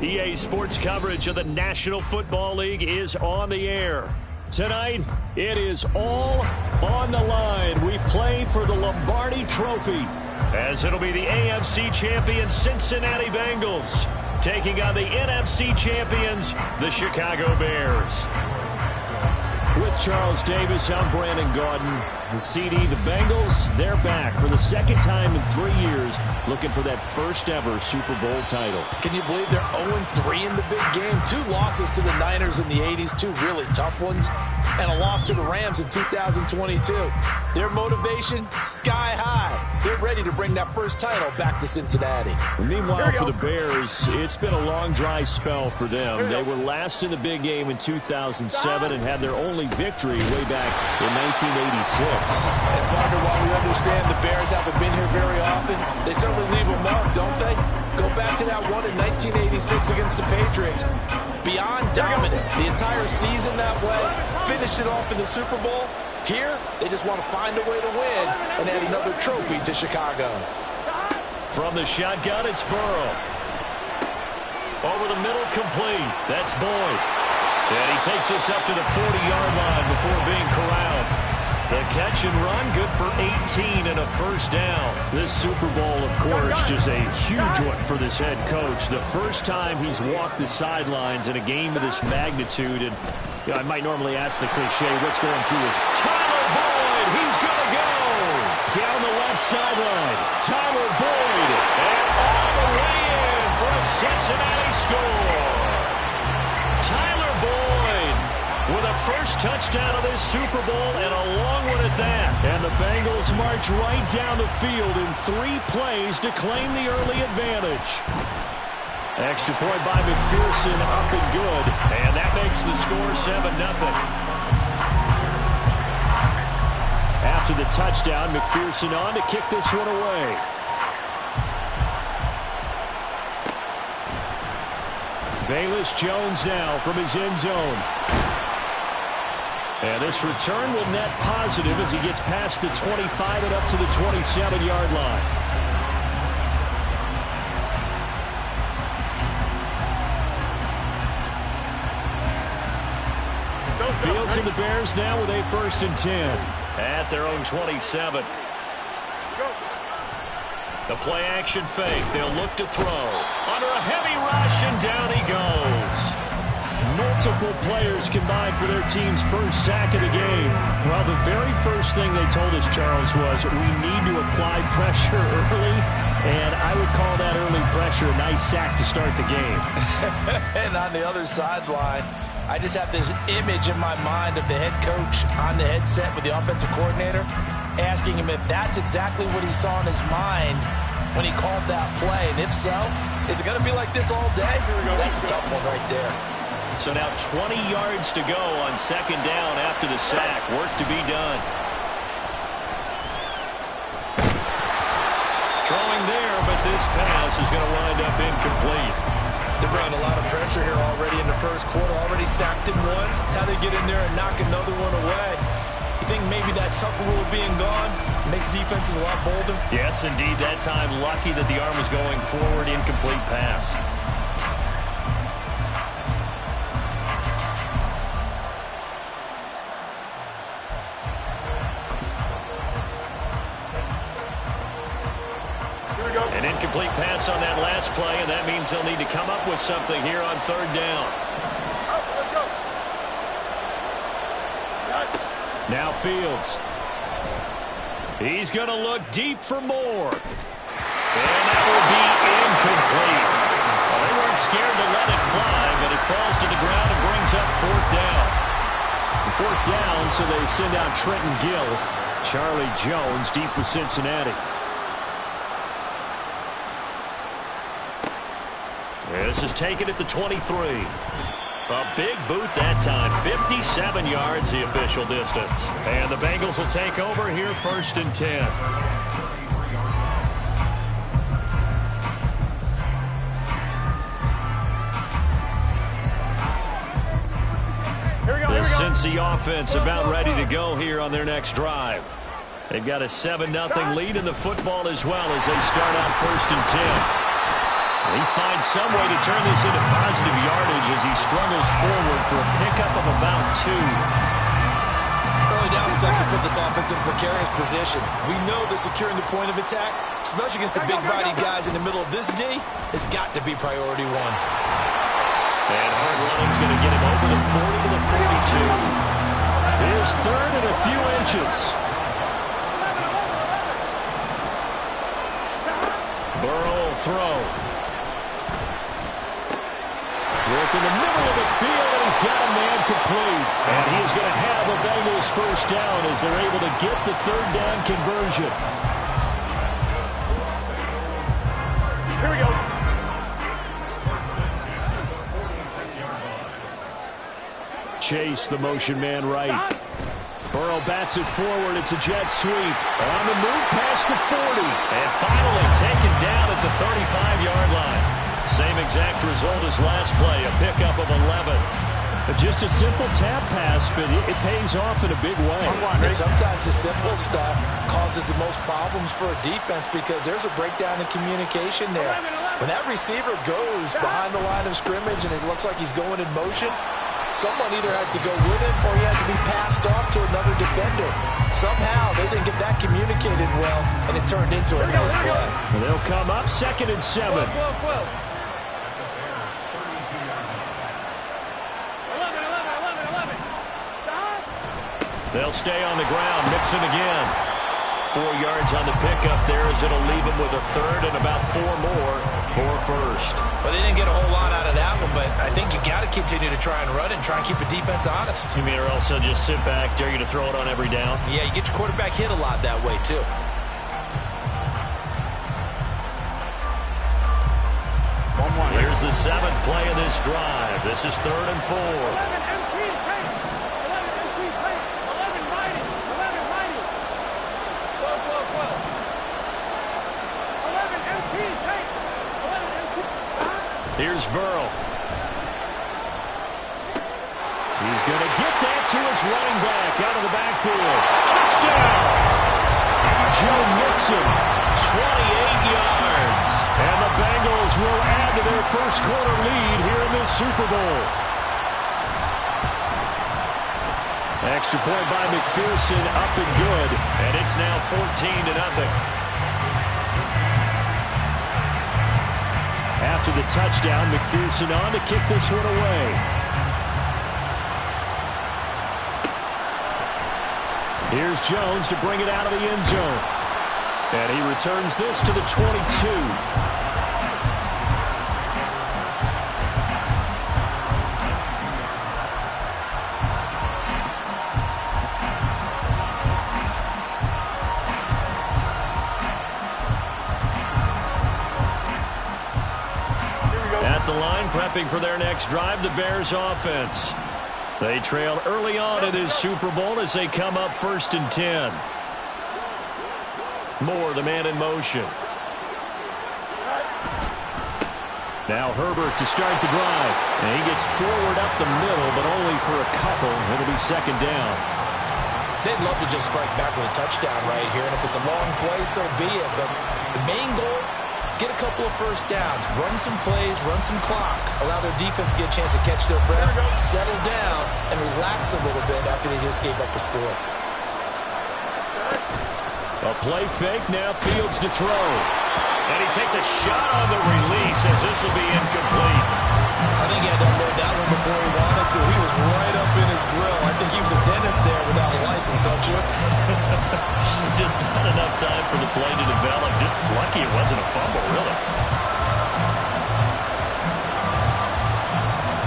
EA Sports coverage of the National Football League is on the air. Tonight, it is all on the line. We play for the Lombardi Trophy, as it'll be the AFC champion Cincinnati Bengals taking on the NFC champions, the Chicago Bears. With Charles Davis, I'm Brandon Gaudin. The CD, the Bengals, they're back for the second time in 3 years, looking for that first ever Super Bowl title. Can you believe they're 0-3 in the big game? 2 losses to the Niners in the 80s, 2 really tough ones, and a loss to the Rams in 2022. Their motivation, sky high. They're ready to bring that first title back to Cincinnati. And meanwhile, for the Bears, it's been a long, dry spell for them. They were last in the big game in 2007 and had their only victory way back in 1986. And partner, while we understand the Bears haven't been here very often, they certainly leave a mark, don't they? Go back to that one in 1986 against the Patriots. Beyond dominant, the entire season that way, finished it off in the Super Bowl. Here, they just want to find a way to win and add another trophy to Chicago. From the shotgun, it's Burrow. Over the middle, complete. That's Boyd. And he takes us up to the 40-yard line before being corralled. The catch and run, good for 18 and a first down. This Super Bowl, of course, just a huge one for this head coach. The first time he's walked the sidelines in a game of this magnitude. And you know, I might normally ask the cliche, what's going through his... Tyler Boyd, he's going to go! Down the left sideline, Tyler Boyd. And all the way in for a Cincinnati score. Tyler Boyd with a first touchdown of this Super Bowl, and a long one at that. And the Bengals march right down the field in 3 plays to claim the early advantage. Extra point by McPherson, up and good. And that makes the score 7-0. After the touchdown, McPherson on to kick this one away. Velus Jones now from his end zone. And this return will net positive as he gets past the 25 and up to the 27-yard line. Fields and the Bears now with a 1st and 10. At their own 27. The play action fake. They'll look to throw. Under a heavy rush, and down he goes. Multiple players combined for their team's first sack of the game. Well, the very first thing they told us, Charles, was we need to apply pressure early, and I would call that early pressure a nice sack to start the game. And on the other sideline, I just have this image in my mind of the head coach on the headset with the offensive coordinator, asking him if that's exactly what he saw in his mind when he called that play. And if so, is it going to be like this all day? That's a tough one right there. So now 20 yards to go on 2nd down after the sack. Work to be done. Throwing there, but this pass is going to wind up incomplete. They're bringing a lot of pressure here already in the first quarter. Already sacked him once. How they get in there and knock another one away. You think maybe that Tucker rule being gone makes defenses a lot bolder? Yes, indeed. That time, lucky that the arm was going forward. Incomplete pass. An incomplete pass on that last play, and that means they'll need to come up with something here on 3rd down. Now Fields. He's going to look deep for more. And that will be incomplete. Well, they weren't scared to let it fly, but it falls to the ground and brings up 4th down. 4th down, so they send out Trenton Gill. Charlie Jones deep for Cincinnati. This is taken at the 23. A big boot that time. 57 yards the official distance. And the Bengals will take over here 1st and 10. The Cincy offense about ready to go here on their next drive. They've got a 7-0 lead in the football as well as they start out 1st and 10. He finds some way to turn this into positive yardage as he struggles forward for a pickup of about 2. Early down steps to put this offense in a precarious position. We know that securing the point of attack, especially against the big-bodied guys in the middle of this D, has got to be priority 1. And hard running's going to get him over the 40 to the 42. Here's third and a few inches. Burrow will throw. Work in the middle of the field, and he's got a man complete. And he's going to have a Bengals first down as they're able to get the third down conversion. Here we go. Chase, the motion man right. Burrow bats it forward. It's a jet sweep. On the move past the 40. And finally taken down at the 35-yard line. Same exact result as last play, a pickup of 11. Just a simple tap pass, but it pays off in a big way. And sometimes the simple stuff causes the most problems for a defense because there's a breakdown in communication there. When that receiver goes behind the line of scrimmage and it looks like he's going in motion, someone either has to go with him or he has to be passed off to another defender. Somehow they didn't get that communicated well, and it turned into a nice play. And they'll come up 2nd and 7. They'll stay on the ground. Mixon again. 4 yards on the pickup there as it'll leave them with a third and about 4 more for first. Well, they didn't get a whole lot out of that one, but I think you got to continue to try and run and try and keep the defense honest. You mean or also just sit back, dare you to throw it on every down? Yeah, you get your quarterback hit a lot that way, too. Here's the 7th play of this drive. This is 3rd and 4. Here's Burrow. He's going to get that to his running back out of the backfield. Touchdown! Joe Mixon, 28 yards. And the Bengals will add to their first quarter lead here in this Super Bowl. Extra point by McPherson, up and good. And it's now 14-0. After the touchdown, McPherson on to kick this one away. Here's Jones to bring it out of the end zone. And he returns this to the 22. Prepping for their next drive, the Bears offense. They trail early on in this Super Bowl as they come up 1st and 10. Moore, the man in motion. Now Herbert to start the drive. And he gets forward up the middle, but only for a couple. It'll be 2nd down. They'd love to just strike back with a touchdown right here, and if it's a long play, so be it. But the main goal, get a couple of first downs, run some plays, run some clock, allow their defense to get a chance to catch their breath, settle down, and relax a little bit after they just gave up a score. A play fake, now Fields to throw. And he takes a shot on the release as this will be incomplete. I think he had to unload that one before he wanted to. He was right up in his grill. I think he was a dentist there without a license, don't you? Just not enough time for the play to develop. Just lucky it wasn't a fumble, really.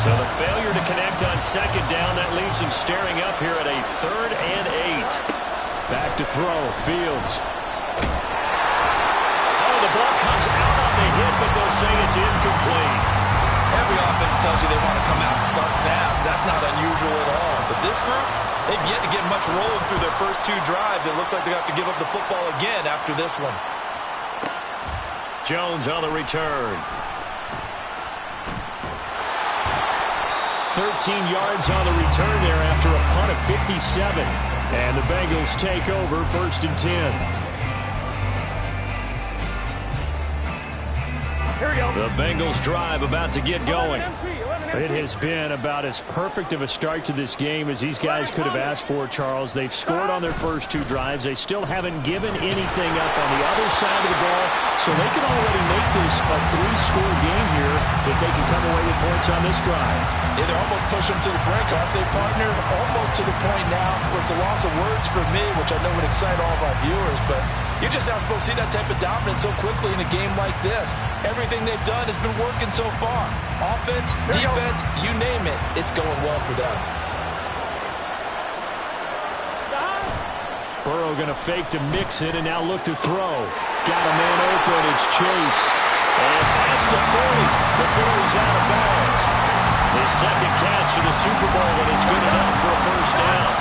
So the failure to connect on 2nd down, that leaves him staring up here at a 3rd and 8. Back to throw, Fields. Oh, the ball comes out on the hit, but they'll say it's incomplete. Every offense tells you they want to come out and start fast. That's not unusual at all. But this group, they've yet to get much rolling through their first 2 drives. It looks like they have to give up the football again after this one. Jones on the return. 13 yards on the return there after a punt of 57. And the Bengals take over 1st and 10. Here we go. The Bengals drive about to get going. It has been about as perfect of a start to this game as these guys could have asked for, Charles. They've scored on their first 2 drives. They still haven't given anything up on the other side of the ball, so they can already make this a 3-score game here if they can come away with points on this drive. Yeah, they're almost pushing them to the brink, aren't they, partner? Almost to the point now where it's a loss of words for me, which I know would excite all of our viewers, but you're just not supposed to see that type of dominance so quickly in a game like this. Everything they've done has been working so far. Offense, defense, you name it, it's going well for them. Burrow going to fake to mix it and now look to throw. Got a man open. It's Chase. And past the 40 before he's out of bounds. His second catch in the Super Bowl, and it's good enough for a first down.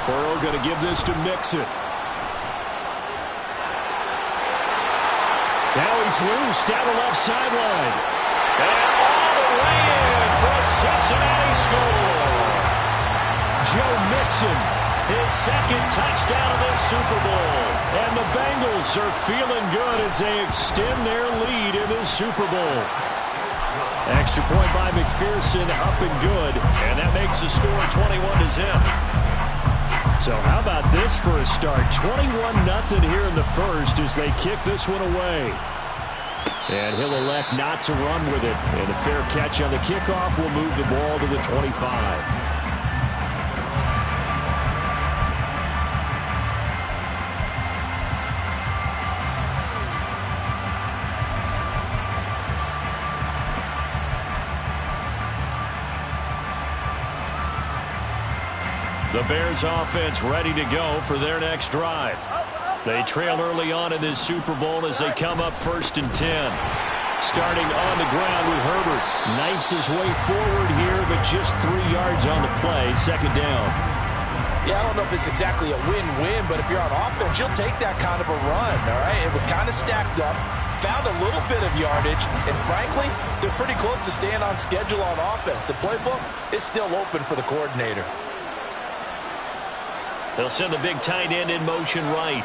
Burrow going to give this to Mixon. Now he's loose down the left sideline. And all the way in for a Cincinnati score. Joe Mixon, his second touchdown of this Super Bowl. And the Bengals are feeling good as they extend their lead in this Super Bowl. Extra point by McPherson, up and good. And that makes the score 21-0. So how about this for a start? 21-0 here in the first as they kick this one away. And he'll elect not to run with it. And a fair catch on the kickoff will move the ball to the 25. The Bears offense ready to go for their next drive. They trail early on in this Super Bowl as they come up 1st and 10. Starting on the ground with Herbert. Knifes his way forward here, but just 3 yards on the play. 2nd down. Yeah, I don't know if it's exactly a win-win, but if you're on offense, you'll take that kind of a run, all right? It was kind of stacked up, found a little bit of yardage, and frankly, they're pretty close to staying on schedule on offense. The playbook is still open for the coordinator. They'll send the big tight end in motion right.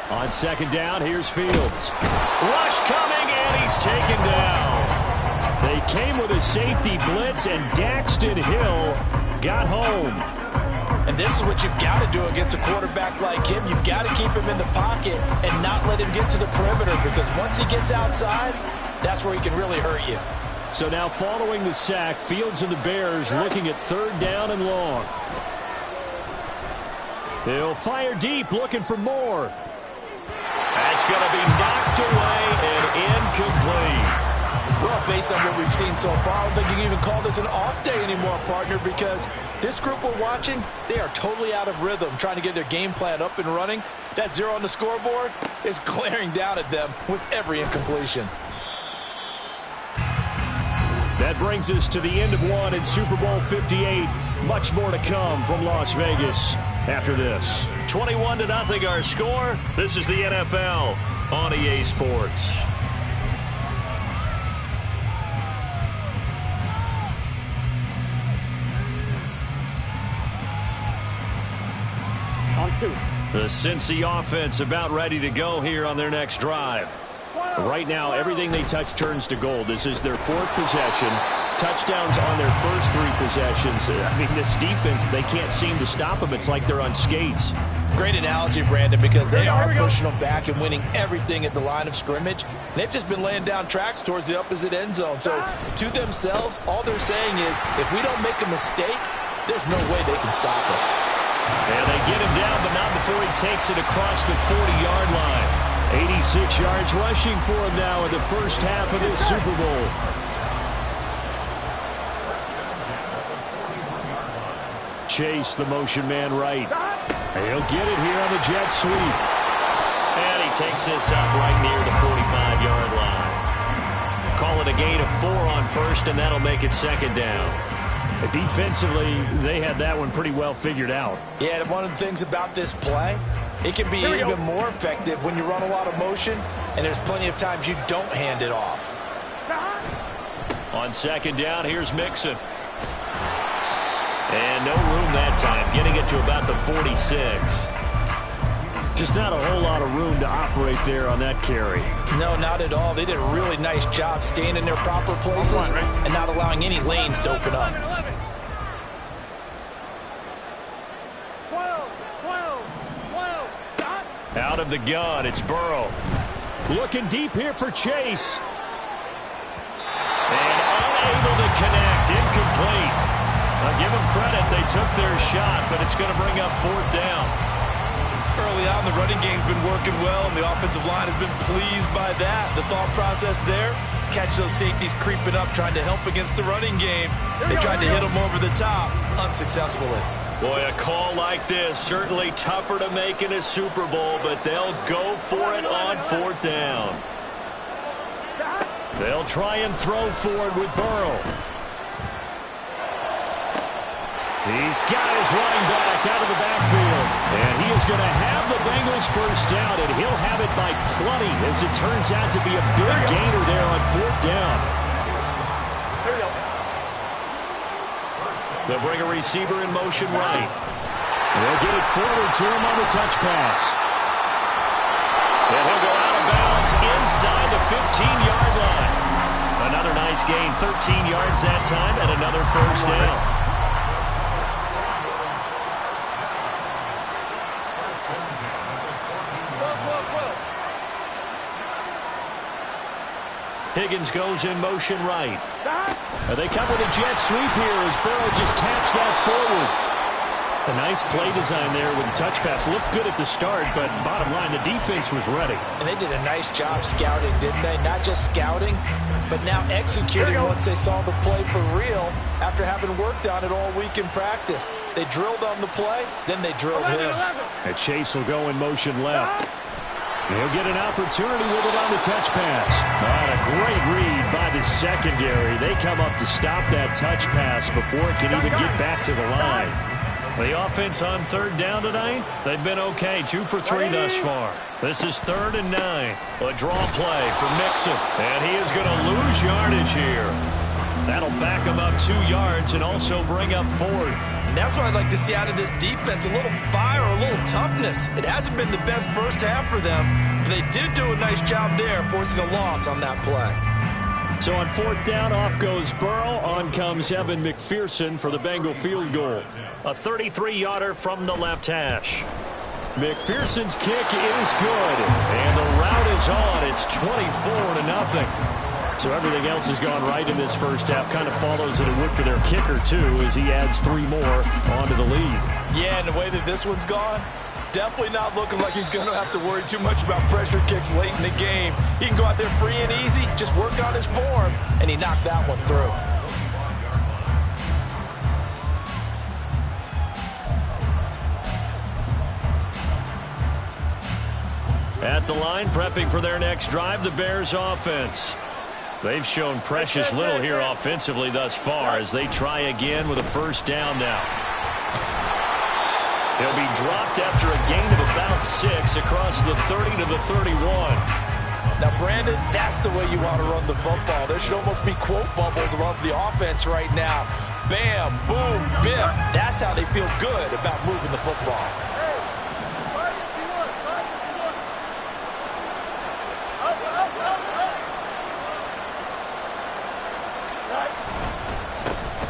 On 2nd down, here's Fields. Rush coming, and he's taken down. They came with a safety blitz, and Daxton Hill got home. And this is what you've got to do against a quarterback like him. You've got to keep him in the pocket and not let him get to the perimeter, because once he gets outside, that's where he can really hurt you. So now following the sack, Fields and the Bears looking at 3rd down and long. They'll fire deep, looking for more. That's going to be knocked away and incomplete. Well, based on what we've seen so far, I don't think you can even call this an off day anymore, partner, because this group we're watching, they are totally out of rhythm, trying to get their game plan up and running. That 0 on the scoreboard is glaring down at them with every incompletion. That brings us to the end of one in Super Bowl 58. Much more to come from Las Vegas after this. 21-0 our score. This is the NFL on EA Sports. On 2. The Cincy offense about ready to go here on their next drive. Right now, everything they touch turns to gold. This is their 4th possession. Touchdowns on their first 3 possessions. I mean, this defense, they can't seem to stop them. It's like they're on skates. Great analogy, Brandon, because they are pushing them back and winning everything at the line of scrimmage. They've just been laying down tracks towards the opposite end zone. So, to themselves, all they're saying is, if we don't make a mistake, there's no way they can stop us. And they get him down, but not before he takes it across the 40-yard line. 86 yards rushing for him now in the first half of this Super Bowl. Chase, the motion man right. He'll get it here on the jet sweep. And he takes this up right near the 45-yard line. Call it a gain of 4 on first, and that'll make it 2nd down. Defensively, they had that one pretty well figured out. Yeah, and one of the things about this play, it can be even more effective when you run a lot of motion, and there's plenty of times you don't hand it off. On 2nd down, here's Mixon. And no room that time, getting it to about the 46. Just not a whole lot of room to operate there on that carry. No, not at all. They did a really nice job staying in their proper places and not allowing any lanes to open up. 12. Out of the gun, it's Burrow. Looking deep here for Chase. And unable to connect, incomplete. I'll give them credit, they took their shot, but it's going to bring up 4th down. Early on, the running game's been working well, and the offensive line has been pleased by that. The thought process there, catch those safeties creeping up, trying to help against the running game. They tried to hit them over the top, unsuccessfully. Boy, a call like this, certainly tougher to make in a Super Bowl, but they'll go for it on 4th down. They'll try and throw forward with Burrow. He's got his running back out of the backfield. And he is going to have the Bengals first down, and he'll have it by plenty, as it turns out to be a big gainer there on 4th down. They'll bring a receiver in motion right. They'll get it forward to him on the touch pass. And he'll go out of bounds inside the 15-yard line. Another nice gain, 13 yards that time, and another first down. Higgins goes in motion right. They come with a jet sweep here as Burrow just taps that forward. A nice play design there with the touch pass. Looked good at the start, but bottom line, the defense was ready. And they did a nice job scouting, didn't they? Not just scouting, but now executing once they saw the play for real after having worked on it all week in practice. They drilled on the play, then they drilled him. And Chase will go in motion left. He'll get an opportunity with it on the touch pass. Not a great read by the secondary. They come up to stop that touch pass before it can even get back to the line. The offense on 3rd down tonight, they've been okay, 2 for 3 thus far. This is 3rd and 9. A draw play for Mixon, and he is going to lose yardage here. That'll back him up 2 yards and also bring up 4th. And that's what I'd like to see out of this defense, a little fire, a little toughness. It hasn't been the best first half for them, but they did do a nice job there, forcing a loss on that play. So on 4th down, off goes Burrow. On comes Evan McPherson for the Bengal field goal. A 33-yarder from the left hash. McPherson's kick is good. And the route is on. It's 24-0. So everything else has gone right in this first half. Kind of follows it a would for their kicker, too, as he adds 3 more onto the lead. Yeah, and the way that this one's gone, definitely not looking like he's going to have to worry too much about pressure kicks late in the game. He can go out there free and easy, just work on his form, and he knocked that one through. At the line, prepping for their next drive, the Bears offense. They've shown precious little here offensively thus far as they try again with a first down now. He'll be dropped after a gain of about 6 across the 30 to the 31. Now, Brandon, that's the way you want to run the football. There should almost be quote bubbles above the offense right now. Bam, boom, biff. That's how they feel good about moving the football.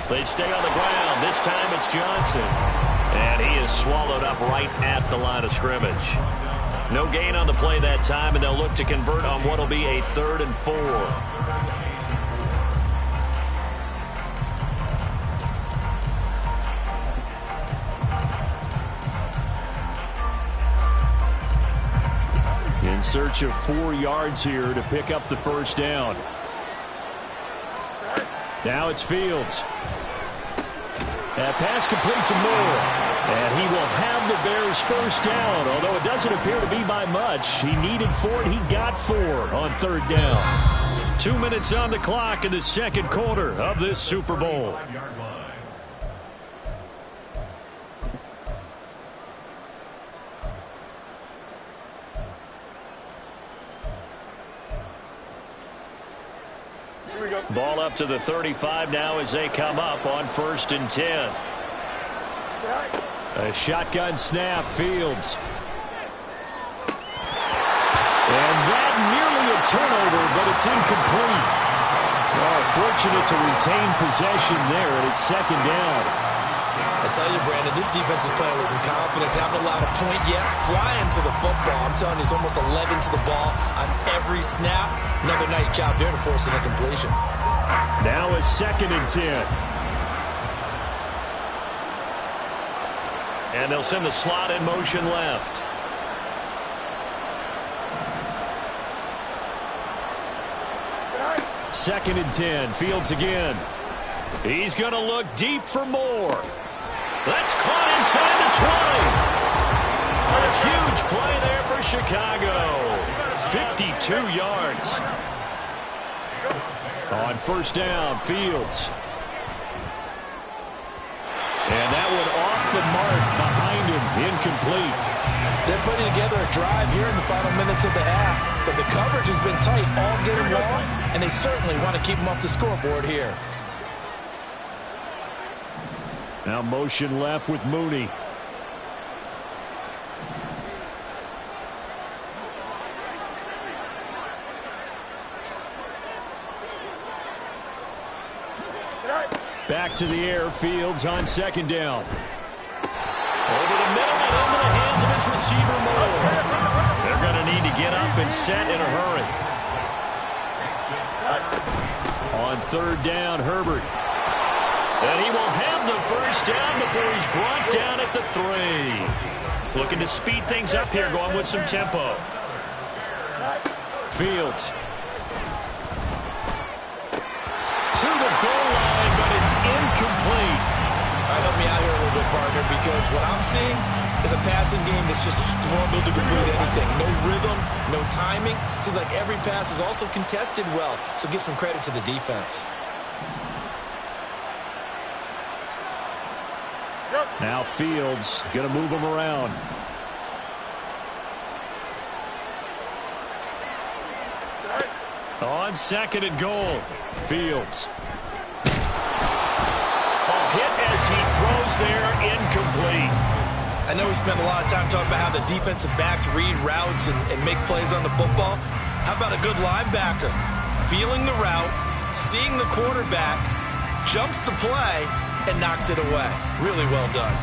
They stay on the ground. This time it's Johnson. And he is swallowed up right at the line of scrimmage. No gain on the play that time, and they'll look to convert on what will be a 3rd and 4. In search of 4 yards here to pick up the first down. Now it's Fields. That pass complete to Moore. And he will have the Bears first down, although it doesn't appear to be by much. He needed 4, and he got 4 on 3rd down. 2 minutes on the clock in the second quarter of this Super Bowl. Ball up to the 35 now as they come up on 1st and 10. A shotgun snap, Fields. And that nearly a turnover, but it's incomplete. Well, fortunate to retain possession there, and it's second down. I tell you, Brandon, this defense is playing with some confidence. Haven't allowed a point yet. Flying to the football. I'm telling you, it's almost 11 to the ball on every snap. Another nice job there to force an incompletion. Now a 2nd and 10. And they'll send the slot in motion left. Second and 10. Fields again. He's going to look deep for more. That's caught inside the 20. A huge play there for Chicago. 52 yards. On first down, Fields. And that one off the mark behind him. Incomplete. They're putting together a drive here in the final minutes of the half. But the coverage has been tight all game long, and they certainly want to keep them off the scoreboard here. Now motion left with Mooney. Back to the air, Fields on second down. Over the middle and into the hands of his receiver, Moore. They're going to need to get up and set in a hurry. On third down, Herbert. And he will have the first down before he's brought down at the 3. Looking to speed things up here, going with some tempo. Fields. To the goal line, but it's incomplete. All right, help me out here a little bit, partner, because what I'm seeing is a passing game that's just struggled to complete anything. No rhythm, no timing. Seems like every pass is also contested well, so give some credit to the defense. Now Fields going to move him around. On second and goal. Fields. Hit as he throws there, incomplete. I know we spent a lot of time talking about how the defensive backs read routes and make plays on the football. How about a good linebacker? Feeling the route, seeing the quarterback, jumps the play, and knocks it away. Really well done.